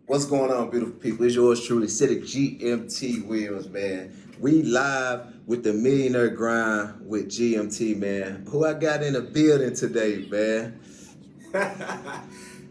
What's going on, beautiful people? It's yours truly, Cedric GMT Williams, man. We live with the Millionaire grind with GMT, man. Who I got in the building today, man?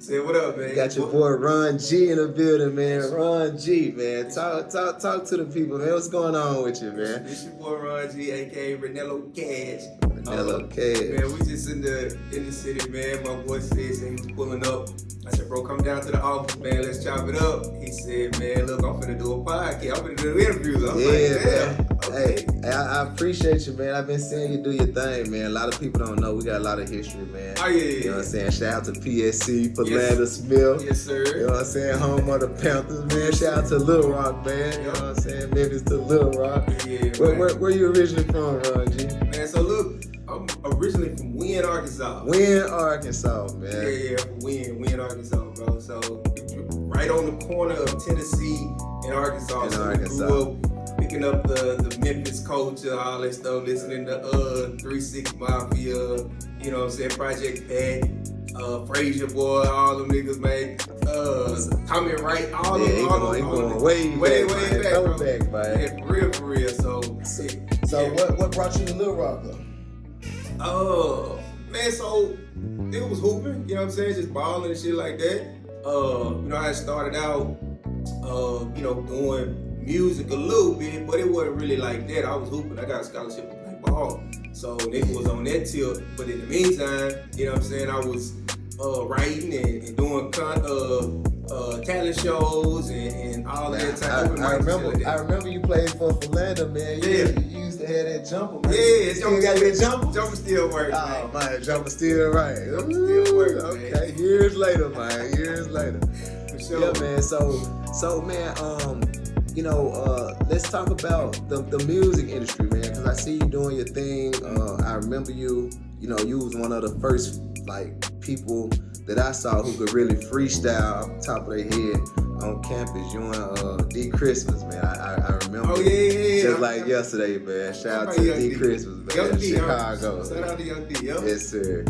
Say what up, man? Got your boy Ron G in the building, man. Ron G, man. Talk to the people, man. What's going on with you, man? This your boy Ron G, aka Ronello Cash. Ronello Cash. Man, we just in the city, man. My boy said he was pulling up. I said, bro, come down to the office, man. Let's chop it up. He said, man, look, I'm finna do a podcast. I'm finna do interviews. I'm like, damn. Okay. Hey, I appreciate you, man. I've been seeing you do your thing, man. A lot of people don't know we got a lot of history, man. Oh, yeah. You know what I'm saying? Shout out to PSC, Philander Smith. Yes, sir. You know what I'm saying? Home of the Panthers, man. Shout out to Little Rock, man. You know what I'm saying? Memphis to Little Rock. Yeah, where you originally from, Ron G? Man, so look, I'm originally from Wynn, Arkansas. Wynn, Arkansas, man. Yeah, from Wynn, Arkansas, bro. So right on the corner of Tennessee and Arkansas. We grew up picking up the Memphis culture, all that stuff, listening to 3-6 Mafia, you know what I'm saying, Project Pat, Frazier Boy, all them niggas, man. Tommy Wright, all them. Way back, bro. Back, man. Yeah, for real. So what brought you to Little Rock, though? Man, so it was hooping, you know what I'm saying, just balling and shit like that. You know, I started out, you know, doing music a little bit, but it wasn't really like that. I was hooping. I got a scholarship to play ball, so nigga was on that tip. But in the meantime, you know what I'm saying, I was writing and doing talent shows and all that type of I remember you played for Philander, man. You used to have that jumper, man. Yeah, still got that jumper? Jumper still works, man. Oh, man, jumper still right. Jumper still works, man. Okay, years later, man. Years later. For sure. Yeah, man. So man, you know, let's talk about the music industry, man, because I see you doing your thing. I remember you know, you was one of the first, like, people that I saw who could really freestyle off the top of their head on campus. You and D Christmas, man. I remember. Oh, yeah. Just like yesterday, man. Shout out to D Christmas, man. Young D, Chicago. Shout out to Young D, yo. Yes, sir.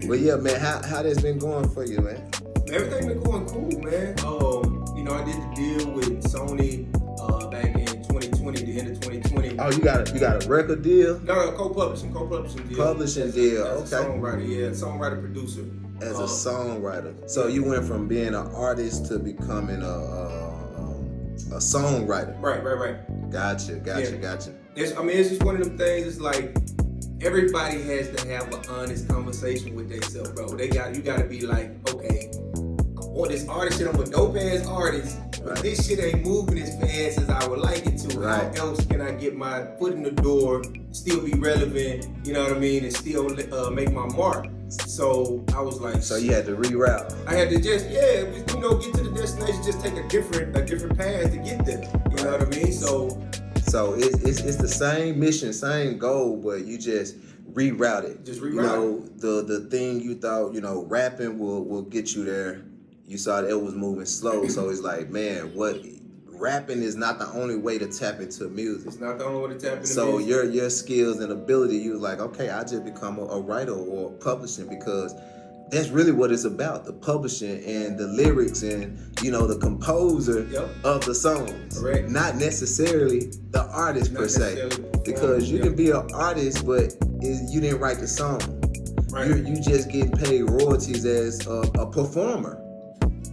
But yeah, man, how that's been going for you, man? Everything been going cool, man. You know, I did the deal with Sony back in 2020, the end of 2020. Oh, you got a record deal? No, co-publishing deal. Publishing deal, as okay. A songwriter, songwriter, producer. As a songwriter. So you went from being an artist to becoming a songwriter. Right. Gotcha. It's just one of them things. It's like everybody has to have an honest conversation with themselves, bro. You got to be like, okay, I want this artist shit. I'm a dope ass artist, but this shit ain't moving as fast as I would like it to. Right. How else can I get my foot in the door, still be relevant? You know what I mean, and still make my mark? So I was like, so you had to reroute. I had to just, get to the destination, just take a different path to get there. You know what I mean? So it's the same mission, same goal, but you just reroute it. You know, the thing you thought, you know, rapping will get you there. You saw that it was moving slow, so it's like, man, rapping is not the only way to tap into music. It's not the only way to tap into so music. So your skills and ability, you was like, okay, I just become a writer or publishing, because that's really what it's about, the publishing and the lyrics and, you know, the composer of the songs. Correct. Not necessarily the artist per se. Because you can be an artist, but you didn't write the song. Right. You just getting paid royalties as a performer,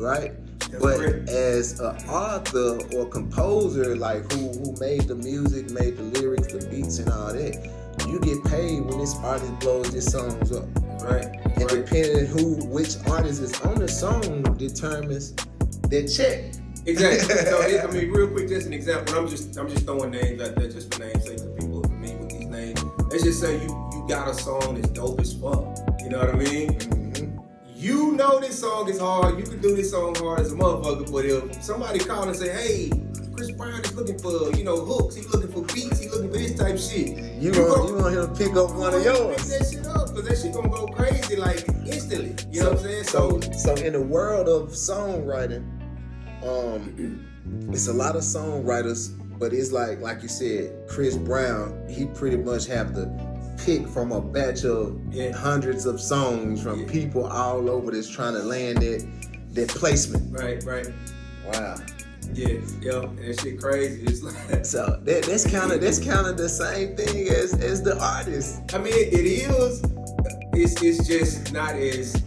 right? But as an author or composer, like who made the music, made the lyrics, the beats and all that, you get paid when this artist blows his songs up. Right. And depending which artist is on the song determines their check. Exactly. So real quick, just an example. I'm just throwing names out there just for names' sake, so people familiar with these names. Let's just say you got a song that's dope as fuck. You know what I mean? Mm-hmm. You know this song is hard. You can do this song hard as a motherfucker. But if somebody call and say, "Hey, Chris Brown is looking for, you know, hooks. He's looking for beats. He's looking for this type shit," you want him to pick up one of yours. Pick that shit up, because that shit gonna go crazy like instantly. You know what I'm saying? So in the world of songwriting, it's a lot of songwriters, but it's like you said, Chris Brown, he pretty much have to pick from a batch of hundreds of songs from people all over that's trying to land that placement. Right. Wow. Yeah, and that shit crazy. It's like, So that's kind of the same thing as the artist. I mean, it is. It's just not as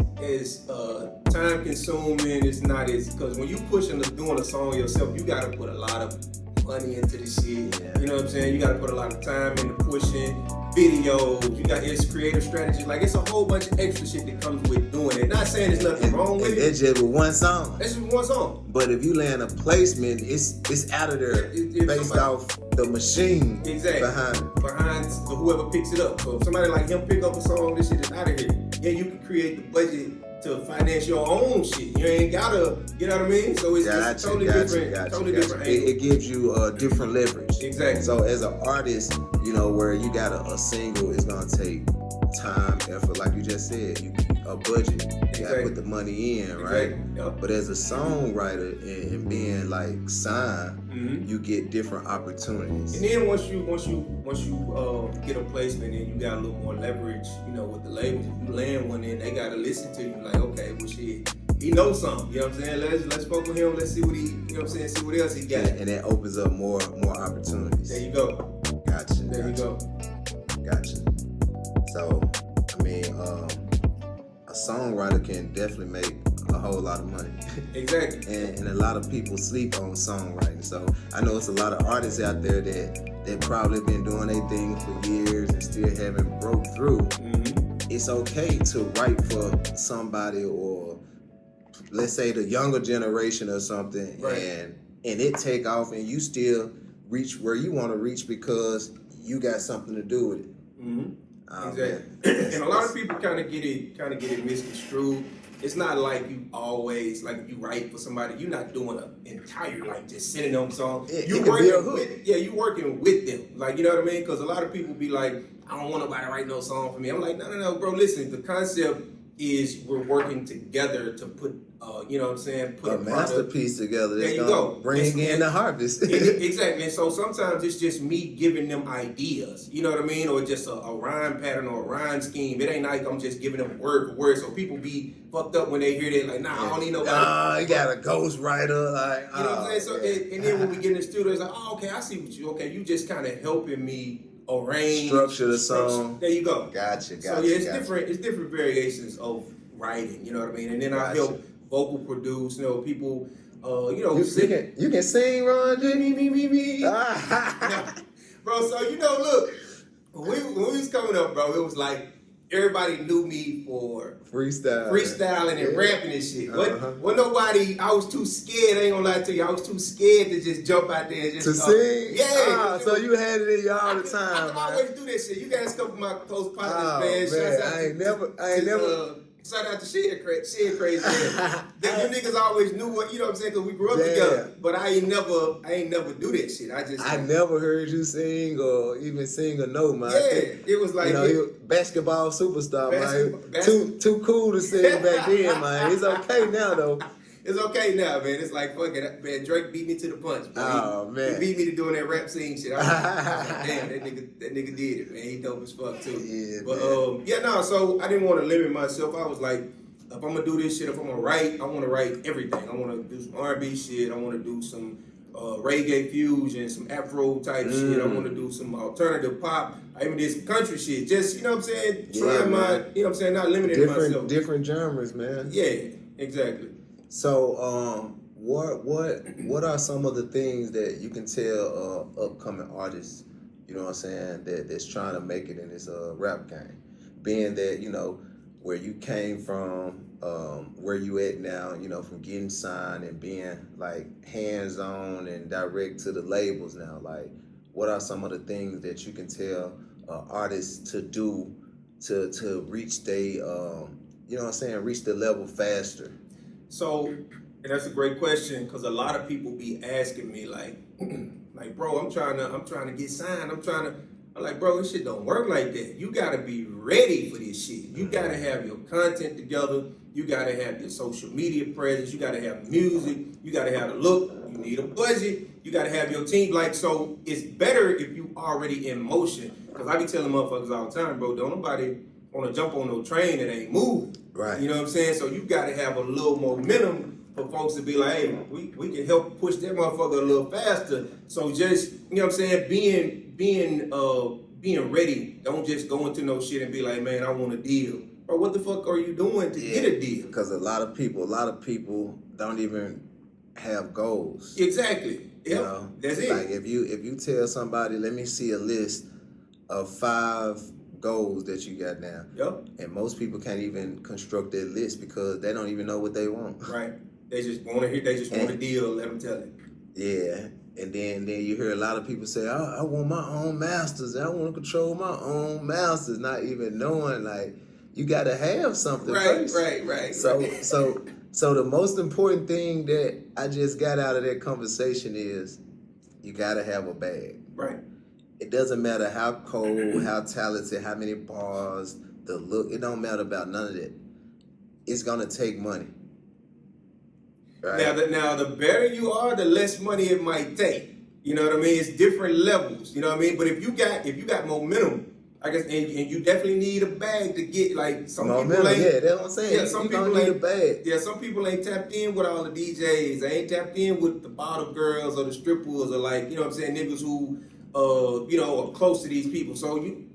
time consuming. It's not as, because when you doing a song yourself, you gotta put a lot of money into the shit. Yeah. You know what I'm saying? You gotta put a lot of time into pushing videos. You got it's creative strategy. Like, it's a whole bunch of extra shit that comes with doing it. Not saying there's nothing wrong with it. It's just with one song. That's just one song. But if you land a placement, it's out of there based off the machine behind whoever picks it up. So if somebody like him pick up a song, this shit is out of here. Yeah, you can create the budget to finance your own shit. You ain't gotta, you know what I mean? So it's totally different. It gives you a different leverage. Exactly. So as an artist, you know, where you got a single, it's gonna take time, effort, like you just said, a budget. You gotta put the money in, right? Yep. But as a songwriter and being like signed, you get different opportunities. And then once you get a placement and you got a little more leverage, you know, with the labels, if you land one in, they gotta listen to you. Like, okay, well, shit, he knows something. You know what I'm saying? Let's fuck with him. Let's see what he, you know what I'm saying? See what else he got. And that opens up more opportunities. There you go. Gotcha. There you go. Gotcha. So, I mean, a songwriter can definitely make a whole lot of money. Exactly. and a lot of people sleep on songwriting. So I know it's a lot of artists out there that probably been doing their thing for years and still haven't broke through. It's okay to write for somebody, or let's say the younger generation or something, right, and it take off and you still reach where you want to reach because you got something to do with it. Exactly. And a lot of people kind of get it misconstrued. It's not like you always, like, if you write for somebody, you're not doing an entire, like, just sending them songs. You working with them. Like, you know what I mean? Because a lot of people be like, I don't want nobody to write no song for me. I'm like, no, bro, listen, the concept is we're working together to put, you know what I'm saying? Put a masterpiece together that's going to bring in the harvest. Exactly. And so sometimes it's just me giving them ideas, you know what I mean? Or just a rhyme pattern or a rhyme scheme. It ain't like I'm just giving them word for word. So people be fucked up when they hear that, like, nah, I don't need nobody. You got a ghostwriter, like, you know what I'm saying? So, and then when we get in the studio, it's like, oh, okay, I see what you just kind of helping me arrange, structure the song. There you go. Gotcha. So yeah, it's different variations of writing, you know what I mean? And then I help vocal produce, you know, people, you know, you can sing, Ron. Me. Bro, so, you know, look, when we was coming up, bro, it was like everybody knew me for freestyling and rapping and shit. Well, nobody, I was too scared, I ain't gonna lie to you, I was too scared to just jump out there and just to sing? Yeah. So you had it in you all the time, I always do that shit. You guys come from my close partners, man. I ain't never. Shout out to Shed Crazy. Them niggas always knew what, you know what I'm saying, because we grew up together. But I ain't never do that shit. I never heard you sing or even sing a note, man. Yeah, it was like, you know, you basketball superstar, man. Too cool to sing back then, man. It's okay now though. It's okay now, man. It's like, fuck it, man. Drake beat me to the punch, man. He beat me to doing that rap scene shit. I was like, damn, that nigga did it, man. He dope as fuck too. Yeah, but so I didn't want to limit myself. I was like, if I'm gonna do this shit, if I'm gonna write, I want to write everything. I want to do some R&B shit. I want to do some reggae fusion, some Afro type shit. I want to do some alternative pop. I even did some country shit. Just, you know what I'm saying? Trying my, you know what I'm saying? Not limiting myself. Different genres, man. Yeah, exactly. So, what are some of the things that you can tell upcoming artists, you know what I'm saying, that's trying to make it in this rap game? Being that, you know, where you came from, where you at now, you know, from getting signed and being like hands-on and direct to the labels now, like, what are some of the things that you can tell artists to do to reach you know what I'm saying, reach the level faster? So, and that's a great question, because a lot of people be asking me like, bro, I'm trying to get signed. I'm like, bro, this shit don't work like that. You gotta be ready for this shit. You gotta have your content together. You gotta have your social media presence. You gotta have music. You gotta have a look. You need a budget. You gotta have your team. Like, so it's better if you already in motion. Because I be telling motherfuckers all the time, bro, don't nobody want to jump on no train that ain't moving. Right. You know what I'm saying? So you got to have a little momentum for folks to be like, hey, we can help push that motherfucker a little faster. So just, you know what I'm saying, being ready. Don't just go into no shit and be like, man, I want a deal. Bro, what the fuck are you doing to get a deal? Because a lot of people don't even have goals. Exactly. You know? That's it. Like if you tell somebody, let me see a list of 5 goals that you got now. Yep. And most people can't even construct that list because they don't even know what they want. Right. They just want to hear. They just want a deal. Let them tell it. Yeah. And then you hear a lot of people say, I want my own masters. I want to control my own masters, not even knowing like you got to have something first. Right. So the most important thing that I just got out of that conversation is you got to have a bag. Right. It doesn't matter how cold, how talented, how many bars, the look. It don't matter about none of that. It's gonna take money. Right? Now the better you are, the less money it might take. You know what I mean? It's different levels. You know what I mean? But if you got momentum, I guess, and you definitely need a bag to get like some momentum, people ain't. Yeah, that's what I'm saying. Yeah, some people need ain't a bag. Yeah, some people ain't tapped in with all the DJs. They ain't tapped in with the bottle girls or the strippers or like, you know what I'm saying, niggas who are close to these people. So you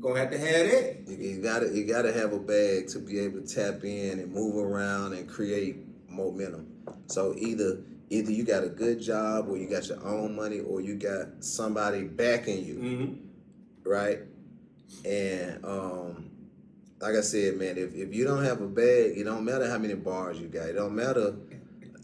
gonna have to have that. You gotta have a bag to be able to tap in and move around and create momentum. So either you got a good job or you got your own money or you got somebody backing you. Mm-hmm. Right? And like I said, man, if you don't have a bag, it don't matter how many bars you got. It don't matter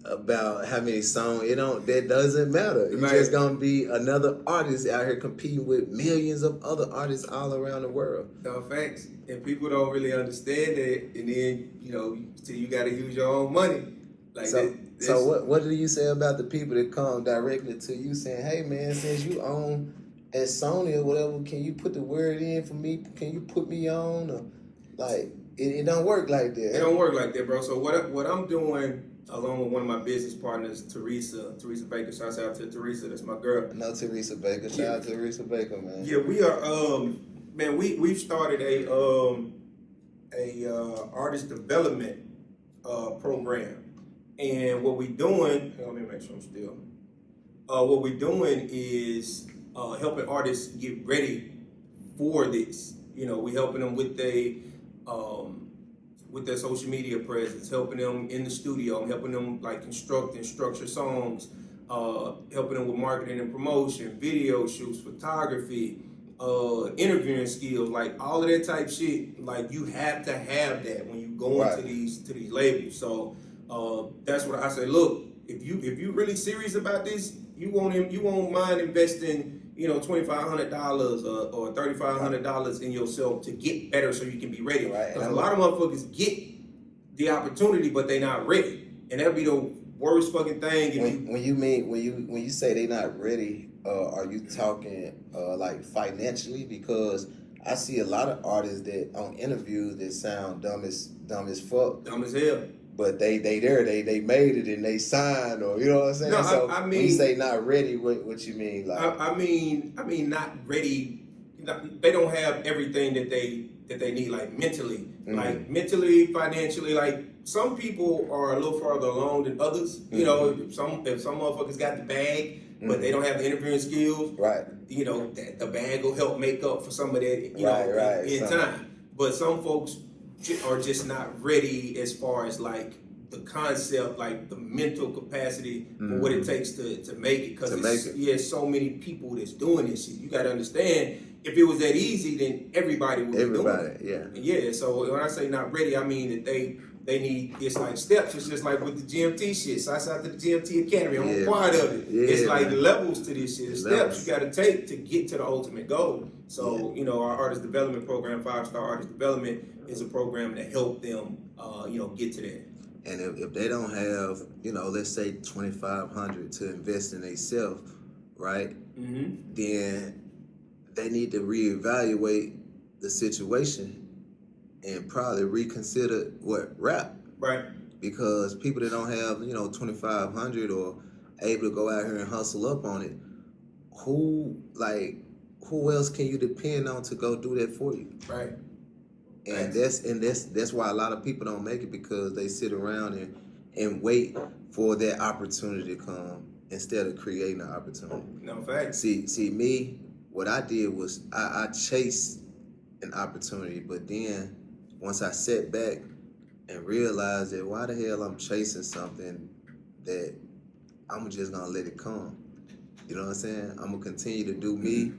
about how many songs. That doesn't matter. You're just gonna be another artist out here competing with millions of other artists all around the world. No facts. And people don't really understand it, and then you gotta use your own money. Like so what do you say about the people that come directly to you saying, hey man, since you own at Sony or whatever, can you put the word in for me? Can you put me on? Or like it don't work like that. It don't work like that, bro. So what I'm doing, along with one of my business partners, Teresa Baker. Shouts out to Teresa, that's my girl. No, Teresa Baker. Shout out to Teresa Baker, man. Yeah, we are. Man, we've started a artist development program, and what we doing. Let me make sure I'm still. What we're doing is helping artists get ready for this. We helping them with their social media presence, helping them in the studio, helping them like construct and structure songs, helping them with marketing and promotion, video shoots, photography, interviewing skills, like all of that type shit. Like you have to have that when you go into these labels. So that's what I say. Look, if you really serious about this, you won't mind investing $2,500 or $3,500 in yourself to get better so you can be ready. Because a lot of motherfuckers get the opportunity, but they not ready, and that'll be the worst fucking thing. When you say they not ready, are you talking like financially? Because I see a lot of artists that on interviews that sound dumb as fuck, dumb as hell. But they made it and they signed, or you know what I'm saying? No, so I mean, when you say not ready, what you mean? Like I mean not ready. They don't have everything that they need, like mentally, like mentally, financially. Like some people are a little farther along than others. If some motherfuckers got the bag, but they don't have the interviewing skills. Right. The bag will help make up for some of that. In time. But some folks are just not ready as far as like the concept, like the mental capacity for what it takes to make it. Because so many people that's doing this shit. You got to understand, if it was that easy, then everybody would be doing it. Yeah. So when I say not ready, I mean that they need, it's like steps. It's just like with the GMT shit. So I out to the GMT Academy. I'm part of it. It's like levels to this shit. Steps you got to take to get to the ultimate goal. So, our artist development program, 5-star artist development, is a program to help them, get to that. And if they don't have, let's say $2,500 to invest in themselves, right? Mm-hmm. Then they need to reevaluate the situation and probably reconsider rap. Right. Because people that don't have, $2,500 or able to go out here and hustle up on it, who else can you depend on to go do that for you? Right. And that's why a lot of people don't make it, because they sit around and wait for that opportunity to come instead of creating an opportunity. No facts. See me, what I did was I chased an opportunity, but then once I sat back and realized that why the hell I'm chasing something that I'm just gonna let it come. You know what I'm saying? I'm gonna continue to do me.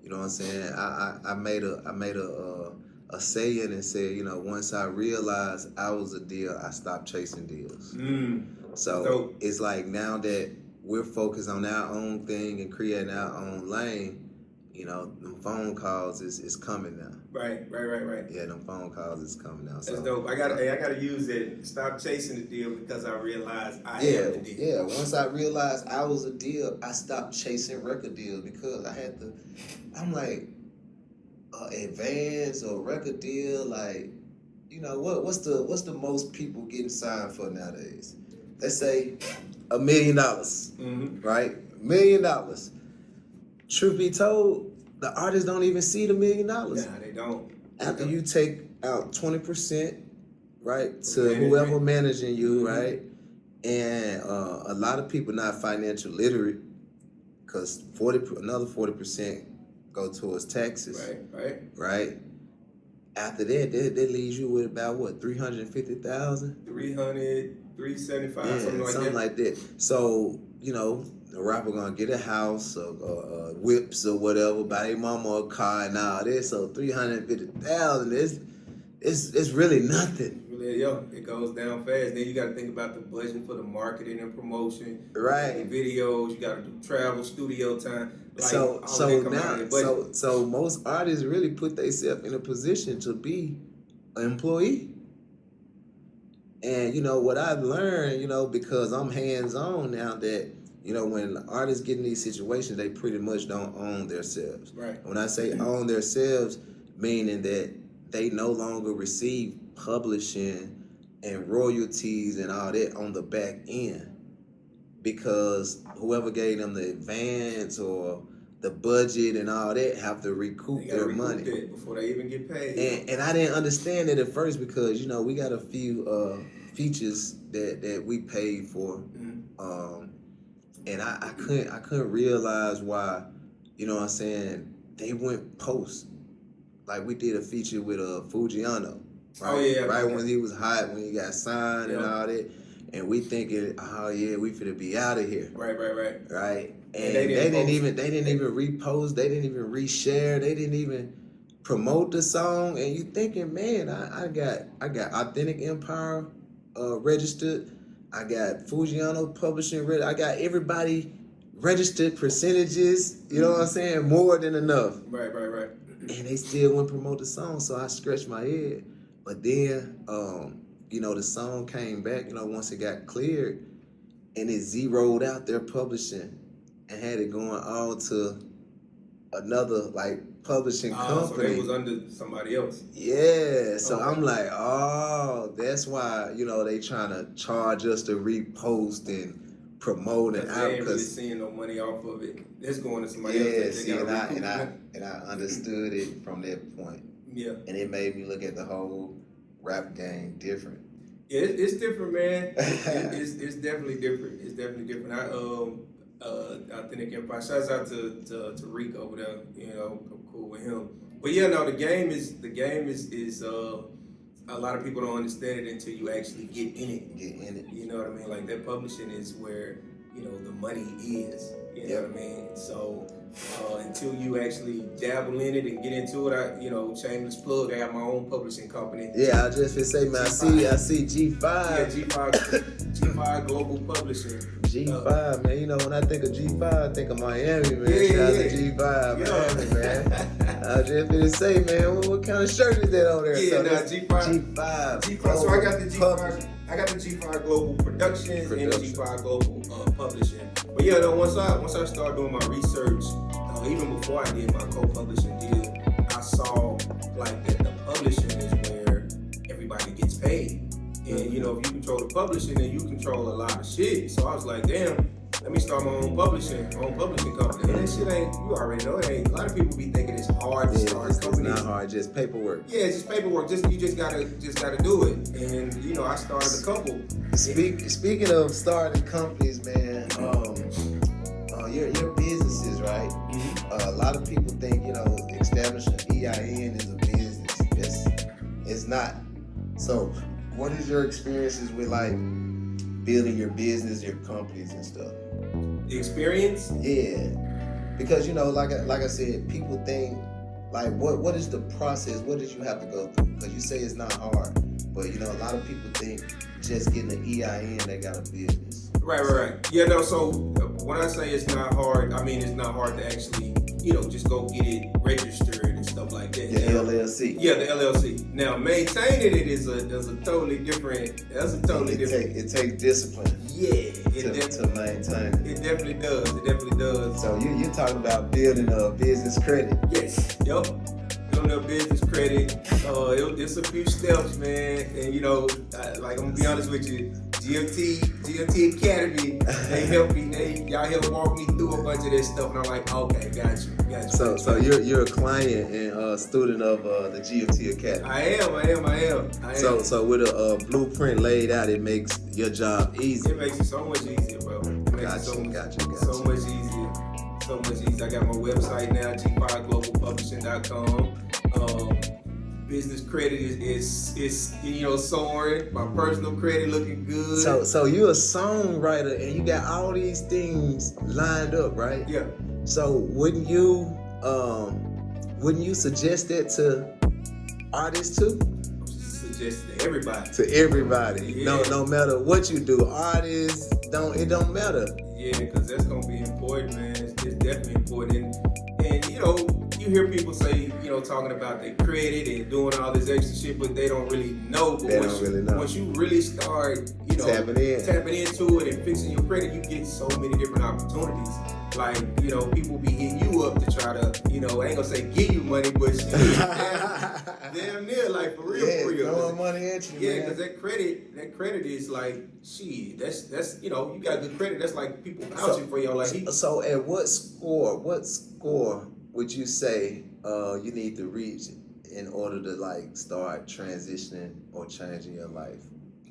You know what I'm saying? I made a saying and said, you know, once I realized I was a deal, I stopped chasing deals. So it's like now that we're focused on our own thing and creating our own lane, you know, them phone calls is coming now. Right. Yeah, them phone calls is coming now. That's dope. I gotta use it. Stop chasing the deal because I realized I am the deal. Yeah, once I realized I was a deal, I stopped chasing record deals because I'm like, advance or record deal, like, you know, what's the most people getting signed for nowadays? Let's say $1 million, right? $1 million. Truth be told, the artists don't even see the $1 million. Nah, they don't. After you take out 20%, right, to whoever managing you, right, and a lot of people not financial literate, because another 40% go towards taxes. Right. After that, that leaves you with about what, 350,000? 300, 375, yeah, something like that. So, you know, the rapper gonna get a house or whips or whatever, buy their mama a car and all this. So 350,000 it's really nothing. It goes down fast. Then you got to think about the budget for the marketing and promotion. Right. The videos, you got to do travel, studio time. Like, so most artists really put themselves in a position to be an employee. And you know what I've learned, you know, because I'm hands-on now, that you know when artists get in these situations, they pretty much don't own themselves. Right. When I say own themselves, meaning that they no longer receive publishing and royalties and all that on the back end, because whoever gave them the advance or the budget and all that have to recoup their money before they even get paid. And I didn't understand it at first, because you know we got a few features that we paid for, and I couldn't realize why, you know what I'm saying, they went post. Like we did a feature with Fujiano. Right? Oh yeah. Right when he was hot, when he got signed and all that. And we thinking, oh yeah, we finna be out of here. Right. Right. And they didn't even repost, they didn't even reshare, they didn't even promote the song. And you thinking, man, I got Authentic Empire registered, I got Fujiano Publishing registered, I got everybody registered percentages, you know what I'm saying? More than enough. Right. And they still wouldn't promote the song, so I scratched my head. But then, you know, the song came back, you know, once it got cleared, and it zeroed out their publishing and had it going all to another, like, publishing company. So they was under somebody else. Yeah, so I'm like, oh, that's why, you know, they trying to charge us to repost and promote and out. They ain't really seeing no money off of it. It's going to somebody else. Yeah, and I understood it from that point. Yeah. And it made me look at the whole rap game different. Yeah, it's different, man. it's definitely different. It's definitely different. Authentic Empire. Shouts out to Rick over there. You know, I'm cool with him. But yeah, no, the game is a lot of people don't understand it until you actually get in it. You know what I mean? Like that publishing is where, you know, the money is. You know what I mean? So until you actually dabble in it and get into it, shameless plug, I have my own publishing company. Yeah, I just gonna say, man, I see G5. Yeah, G5 Global Publishing. G5, man. You know, when I think of G5, I think of Miami, man. Shout out to G5, Miami, man. I was just gonna say, man, what kind of shirt is that on there? Yeah, G5. G5. So I got the G5. I got the G5 Global Productions and the G5 Global Publishing. But yeah, though, once I started doing my research, even before I did my co-publishing deal, I saw like that the publishing is where everybody gets paid. And you know, if you control the publishing, then you control a lot of shit. So I was like, damn, let me start my own publishing company. And that shit ain't, you already know it ain't. A lot of people be thinking it's hard to start companies. It's not hard, just paperwork. Yeah, it's just paperwork. You just gotta do it. And you know, I started a couple. Speaking of starting companies, man, your businesses, right? A lot of people think, establishing EIN is a business. It's not. So, what is your experiences with like building your business, your companies and stuff? The experience? Yeah, because like I said, people think like what is the process? What did you have to go through? Because you say it's not hard, but a lot of people think just getting an EIN they got a business. Right. Yeah, no. So when I say it's not hard, I mean it's not hard to actually just go get it registered and stuff like that. The LLC. Yeah, the LLC. Now maintaining it is a totally different. It takes discipline. Yeah, to maintain it. It definitely does. So you're talking about building a business credit. Yes. Yep. Building a business credit. It's a few steps, man. And I'm gonna be honest with you, GMT Academy, they helped me. Y'all helped walk me through a bunch of this stuff, and I'm like, okay, got you. So you're a client and a student of the GMT Academy. I am. So with a blueprint laid out, it makes your job easy. It makes it so much easier, bro. Gotcha. So much easier. I got my website now, g5globalpublishing.com. Business credit is soaring. My personal credit looking good. So you're a songwriter and you got all these things lined up, right? Yeah. So wouldn't you suggest that to artists too? Suggest to everybody. To everybody. Yeah. No matter what you do, artists it don't matter. Yeah, because that's gonna be important, man. It's definitely important. And you hear people say, talking about their credit and doing all this extra shit, but they don't really know. But once you really start, tapping into it and fixing your credit, you get so many different opportunities. Like, people be hitting you up to try to, I ain't gonna say give you money, but damn near, like, for real. Throwing money at you, yeah, because that credit is like, shit, that's you got good credit, that's like people vouching for you. Like, so at what score would you say you need to reach in order to like start transitioning or changing your life?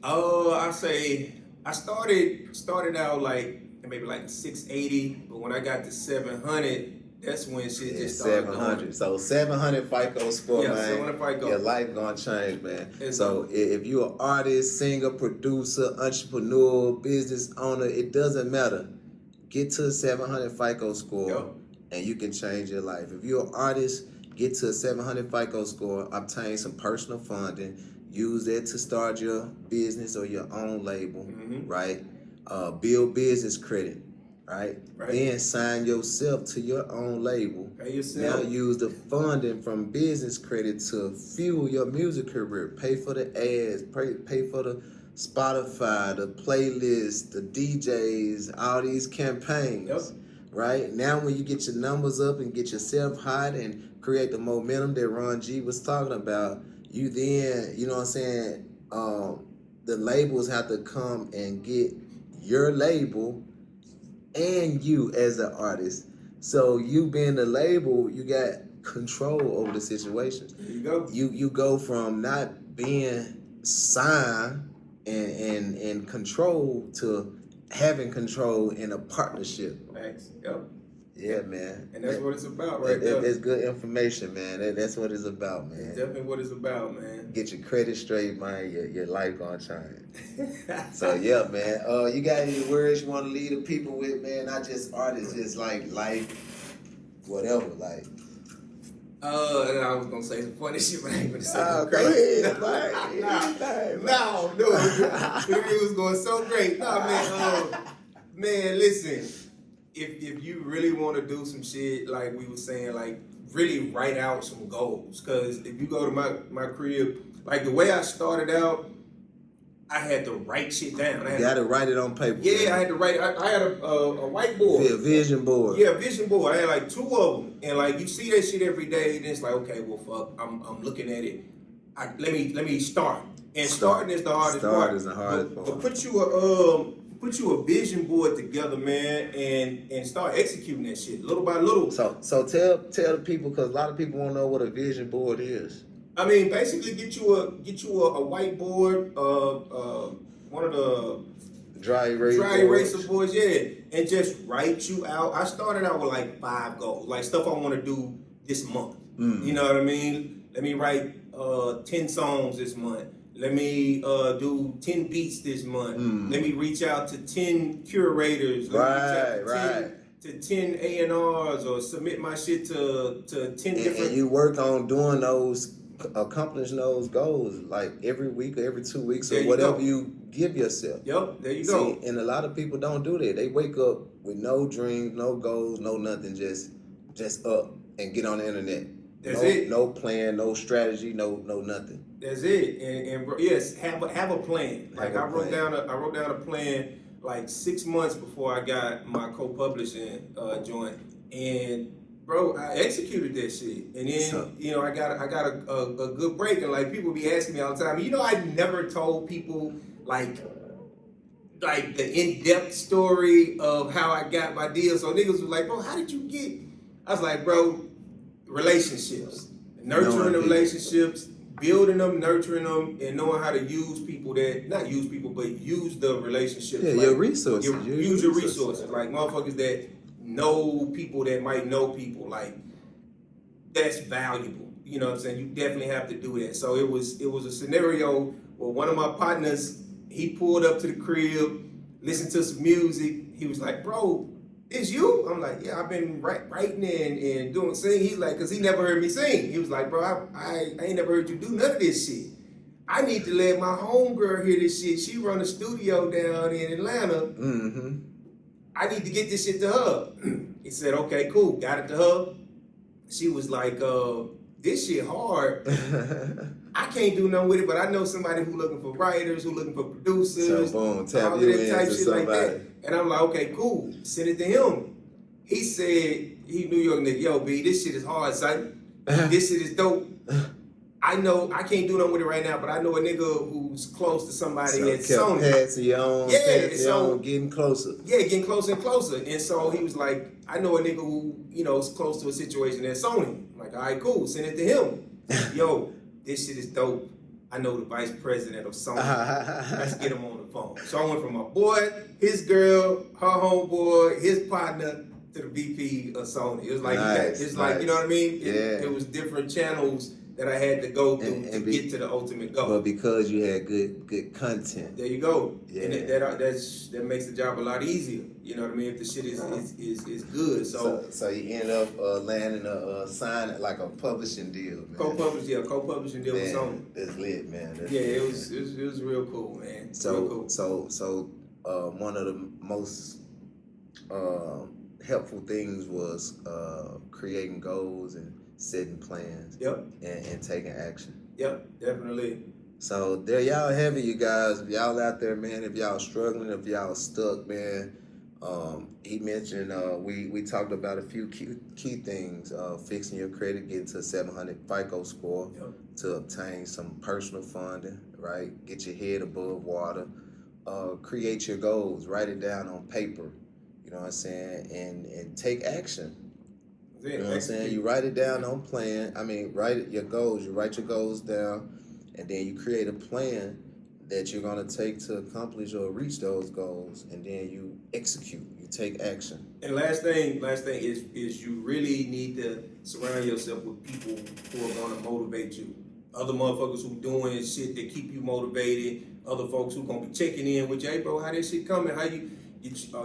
I say I started out like maybe like 680, but when I got to 700, that's when shit just started 700. going. So 700 FICO score, yeah, man. 700 FICO. Your life gonna change, man. So if you're an artist, singer, producer, entrepreneur, business owner, it doesn't matter. Get to a 700 FICO score, and you can change your life. If you're an artist, get to a 700 FICO score, obtain some personal funding, use that to start your business or your own label, right? Build business credit, right? Then sign yourself to your own label. Pay yourself. Now use the funding from business credit to fuel your music career. Pay for the ads, pay for the Spotify, the playlist, the DJs, all these campaigns. Right? Now when you get your numbers up and get yourself hot and create the momentum that Ron G was talking about, you then, the labels have to come and get your label and you as an artist. So you being the label, you got control over the situation. There you go. You go from not being signed and control to having control in a partnership. Thanks. Yep. Yeah, man. And that's what it's about right there. That's good information, man. That's what it's about, man. It's definitely what it's about, man. Get your credit straight, man. Your life gonna change. So, yeah, man. You got any words you want to leave the people with, man? Not just artists, just like life, whatever, like. And I was gonna say some funny shit, but I ain't gonna say no go ahead, man. No, it was going so great. Nah, man, listen. If you really want to do some shit, like we were saying, like really write out some goals. Cause if you go to my crib, like the way I started out, I had to write shit down. You got to write it on paper. Yeah, man. I had to write. I had a whiteboard. Yeah, a vision board. Yeah, a vision board. I had like 2 of them, and like you see that shit every day, and it's like, okay, well, fuck, I'm looking at it. Let me start. And starting is the hardest part. Start is the hardest part. But put you a vision board together, man, and start executing that shit little by little. So tell the people, because a lot of people won't know what a vision board is. I mean, basically get you a whiteboard, one of the dry Dry erase eraser boys, yeah, and just write you out. I started out with like 5 goals, like stuff I want to do this month. You know what I mean? Let me write 10 songs this month. Let me do 10 beats this month. Let me reach out to 10 curators. Let me reach out to 10 A&Rs or submit my shit to 10 different. And you work on doing those, accomplishing those goals like every week or every 2 weeks or whatever you give yourself. Yep, there you go. And a lot of people don't do that. They wake up with no dreams, no goals, no nothing, just up and get on the internet. That's it. No plan, no strategy, no nothing. That's it. And yes, have a plan. Like I wrote down a plan like 6 months before I got my co-publishing joint, and bro, I executed that shit. And then I got a good break, and like people be asking me all the time. I never told people like the in-depth story of how I got my deal. So niggas was like, bro, how did you get? I was like, bro, relationships, nurturing the relationships, building them, nurturing them, and knowing how to use people not use people, but use the relationships. Yeah, like, your resources. Use your resources. Like motherfuckers that know people that might know people. Like that's valuable. You know what I'm saying? You definitely have to do that. So it was a scenario where one of my partners, he pulled up to the crib, listened to some music. He was like, bro, it's you? I'm like, yeah, I've been writing and doing singing. He's like, because he never heard me sing. He was like, bro, I ain't never heard you do none of this shit. I need to let my homegirl hear this shit. She run a studio down in Atlanta. I need to get this shit to her. He said, okay, cool. Got it to her. She was like, this shit hard. I can't do nothing with it, but I know somebody who looking for writers, who looking for producers, so boom, tap all you of that type in shit like that. And I'm like, okay, cool. Send it to him. He said, he New York nigga, yo, B, this shit is hard, son. This shit is dope. I know I can't do nothing with it right now, but I know a nigga who's close to somebody at Sony. Getting closer. Yeah, getting closer and closer. And so he was like, I know a nigga who, is close to a situation at Sony. I'm like, all right, cool, send it to him. Yo, this shit is dope. I know the vice president of Sony. Let's get him on the phone. So I went from my boy, his girl, her homeboy, his partner, to the VP of Sony. It was like, like, you know what I mean? It was different channels that I had to go through to get to the ultimate goal. But because you had good content. There you go. Yeah. And that makes the job a lot easier. You know what I mean? If the shit is good. So you ended up landing a sign like a publishing deal, man. Co-publishing deal with Sony. That's lit, man. It was real cool, man. Real cool. So one of the most helpful things was creating goals and setting plans. Yep. And taking action. Yep, definitely. So there y'all have it, you guys. If y'all out there, man, if y'all struggling, if y'all stuck, man. He mentioned we talked about a few key things: fixing your credit, getting to a 700 FICO score, to obtain some personal funding, right? Get your head above water. Create your goals, write it down on paper. You know what I'm saying, and take action. You know what I'm saying? You write it down on plan. Write your goals. You write your goals down, and then you create a plan that you're gonna take to accomplish or reach those goals, and then you execute. You take action. And last thing is you really need to surround yourself with people who are gonna motivate you. Other motherfuckers who doing shit that keep you motivated. Other folks who gonna be checking in with you. Hey, bro, how this shit coming? How you?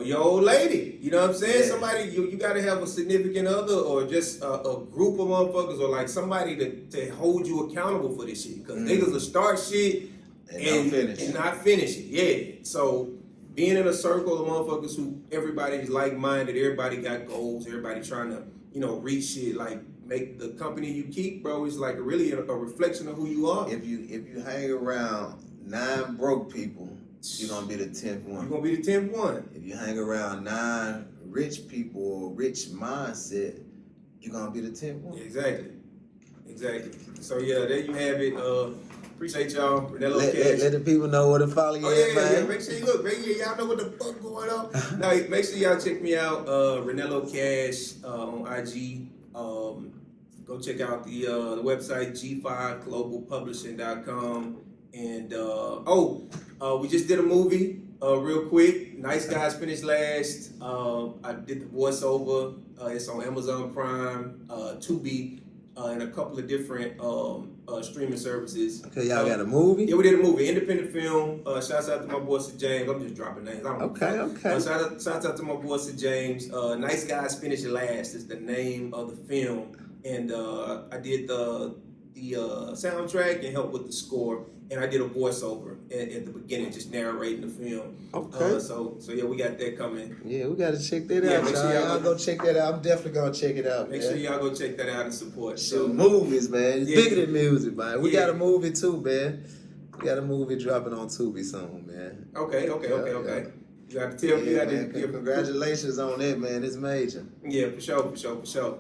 Your old lady, you know what I'm saying? Yeah. Somebody, you gotta have a significant other or just a group of motherfuckers or like somebody to hold you accountable for this shit. Because niggas will start shit and not finish it. Yeah. So being in a circle of motherfuckers who everybody's like-minded, everybody got goals, everybody trying to, reach shit, like make the company you keep, bro, is like really a reflection of who you are. If you hang around 9 broke people, you're gonna be the 10th one. You're gonna be the 10th one. If you hang around 9 rich people or rich mindset, you're gonna be the 10th one. Exactly. So yeah, there you have it. Appreciate y'all. Ronello Cash. Let the people know where to follow you at, man. Yeah. Make sure you look. Y'all know what the fuck going on. Now, make sure y'all check me out. Ronello Cash on IG. Go check out the website G5globalpublishing.com. And we just did a movie real quick. Nice Guys Finished Last. I did the voiceover. It's on Amazon Prime, Tubi, and a couple of different streaming services. Okay, y'all got a movie? Yeah, we did a movie, independent film. Shouts out to my boy Sir James. I'm just dropping names. Okay. Shouts out to my boy Sir James. Nice Guys Finish Last is the name of the film, and I did the soundtrack and helped with the score, and I did a voiceover at the beginning, just narrating the film. Okay. So yeah, we got that coming. Yeah, we gotta check that Yeah, out. make sure Y'all go check that out. I'm definitely gonna check it out. Make man. sure y'all go check that out and support. So movies, man. It's Yeah. bigger than music, man. We Yeah. got a movie too, man. We got a movie dropping on Tubi soon, man. Okay. Yeah. You got to tell me. Yeah, man. Congratulations on that, man. It's major. Yeah, for sure.